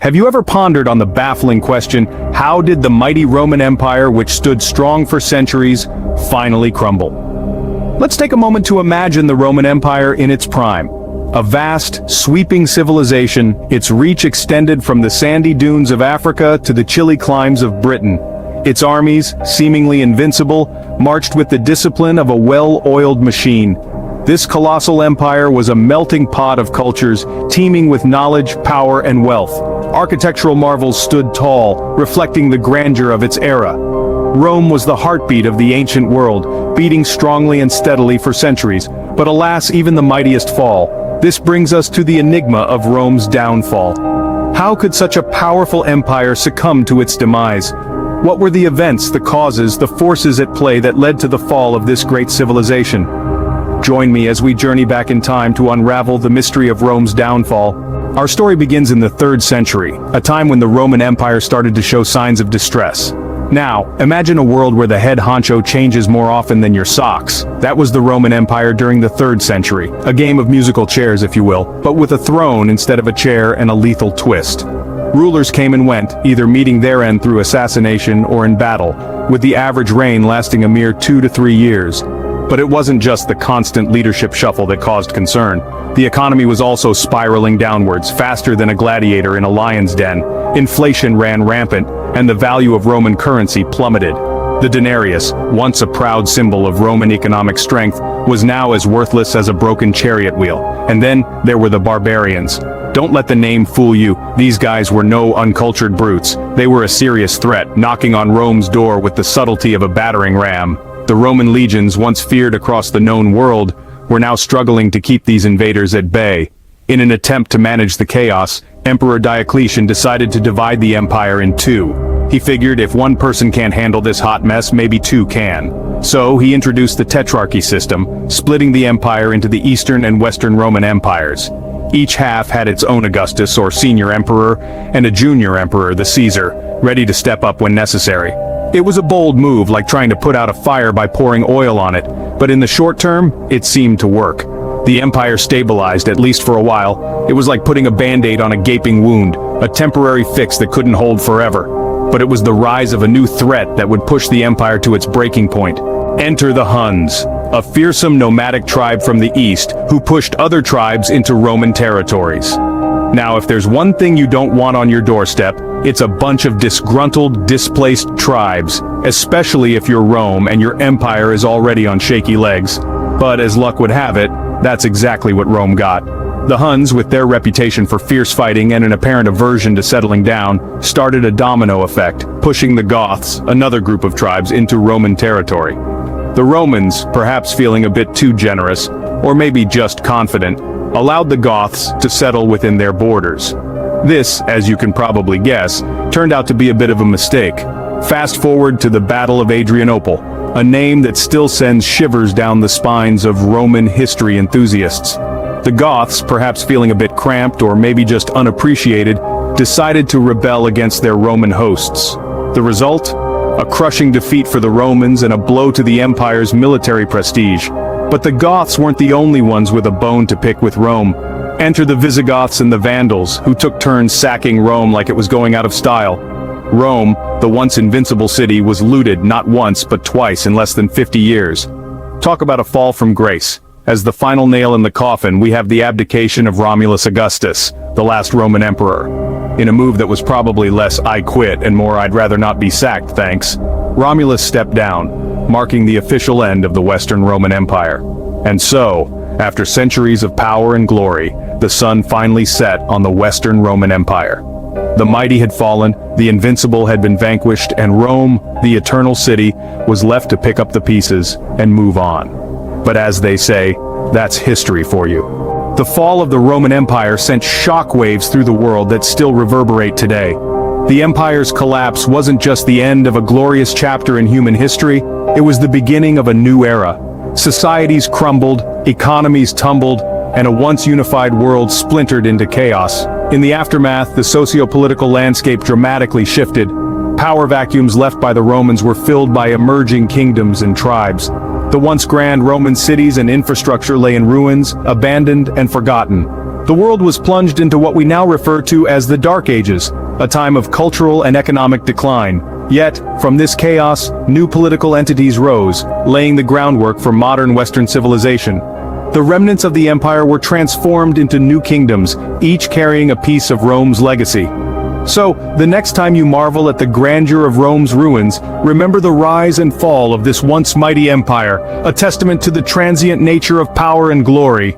Have you ever pondered on the baffling question, how did the mighty Roman Empire, which stood strong for centuries, finally crumble? Let's take a moment to imagine the Roman Empire in its prime. A vast, sweeping civilization, its reach extended from the sandy dunes of Africa to the chilly climes of Britain. Its armies, seemingly invincible, marched with the discipline of a well-oiled machine. This colossal empire was a melting pot of cultures, teeming with knowledge, power, and wealth. Architectural marvels stood tall, reflecting the grandeur of its era. Rome was the heartbeat of the ancient world, beating strongly and steadily for centuries, but alas, even the mightiest fall. This brings us to the enigma of Rome's downfall. How could such a powerful empire succumb to its demise? What were the events, the causes, the forces at play that led to the fall of this great civilization? Join me as we journey back in time to unravel the mystery of Rome's downfall. Our story begins in the 3rd century, a time when the Roman Empire started to show signs of distress. Now, imagine a world where the head honcho changes more often than your socks. That was the Roman Empire during the 3rd century, a game of musical chairs if you will, but with a throne instead of a chair and a lethal twist. Rulers came and went, either meeting their end through assassination or in battle, with the average reign lasting a mere 2 to 3 years. But it wasn't just the constant leadership shuffle that caused concern. The economy was also spiraling downwards, faster than a gladiator in a lion's den. Inflation ran rampant, and the value of Roman currency plummeted. The denarius, once a proud symbol of Roman economic strength, was now as worthless as a broken chariot wheel. And then there were the barbarians. Don't let the name fool you, these guys were no uncultured brutes. They were a serious threat, knocking on Rome's door with the subtlety of a battering ram. The Roman legions, once feared across the known world, were now struggling to keep these invaders at bay. In an attempt to manage the chaos, Emperor Diocletian decided to divide the empire in two. He figured if one person can't handle this hot mess, maybe two can. So he introduced the tetrarchy system, splitting the empire into the Eastern and Western Roman empires. Each half had its own Augustus or senior emperor, and a junior emperor, the Caesar, ready to step up when necessary. It was a bold move, like trying to put out a fire by pouring oil on it, but in the short term, it seemed to work. The empire stabilized, at least for a while. It was like putting a band-aid on a gaping wound, a temporary fix that couldn't hold forever. But it was the rise of a new threat that would push the empire to its breaking point. Enter the Huns, a fearsome nomadic tribe from the east who pushed other tribes into Roman territories. Now, if there's one thing you don't want on your doorstep, it's a bunch of disgruntled, displaced tribes, especially if you're Rome and your empire is already on shaky legs. But as luck would have it, that's exactly what Rome got. The Huns, with their reputation for fierce fighting and an apparent aversion to settling down, started a domino effect, pushing the Goths, another group of tribes, into Roman territory. The Romans, perhaps feeling a bit too generous, or maybe just confident, allowed the Goths to settle within their borders. This, as you can probably guess, turned out to be a bit of a mistake. Fast forward to the Battle of Adrianople, a name that still sends shivers down the spines of Roman history enthusiasts. The Goths, perhaps feeling a bit cramped or maybe just unappreciated, decided to rebel against their Roman hosts. The result? A crushing defeat for the Romans and a blow to the empire's military prestige. But the Goths weren't the only ones with a bone to pick with Rome. Enter the Visigoths and the Vandals, who took turns sacking Rome like it was going out of style. Rome, the once invincible city, was looted not once but twice in less than 50 years. Talk about a fall from grace. As the final nail in the coffin, we have the abdication of Romulus Augustus, the last Roman emperor. In a move that was probably less "I quit" and more "I'd rather not be sacked, thanks," Romulus stepped down, marking the official end of the Western Roman Empire. And so, after centuries of power and glory, the sun finally set on the Western Roman Empire. The mighty had fallen, the invincible had been vanquished, and Rome, the eternal city, was left to pick up the pieces and move on. But as they say, that's history for you. The fall of the Roman Empire sent shockwaves through the world that still reverberate today. The empire's collapse wasn't just the end of a glorious chapter in human history, it was the beginning of a new era. Societies crumbled, economies tumbled, and a once unified world splintered into chaos. In the aftermath, the socio-political landscape dramatically shifted. Power vacuums left by the Romans were filled by emerging kingdoms and tribes. The once grand Roman cities and infrastructure lay in ruins, abandoned and forgotten. The world was plunged into what we now refer to as the Dark Ages, a time of cultural and economic decline. Yet, from this chaos, new political entities rose, laying the groundwork for modern Western civilization. The remnants of the empire were transformed into new kingdoms, each carrying a piece of Rome's legacy. So, the next time you marvel at the grandeur of Rome's ruins, remember the rise and fall of this once mighty empire, a testament to the transient nature of power and glory.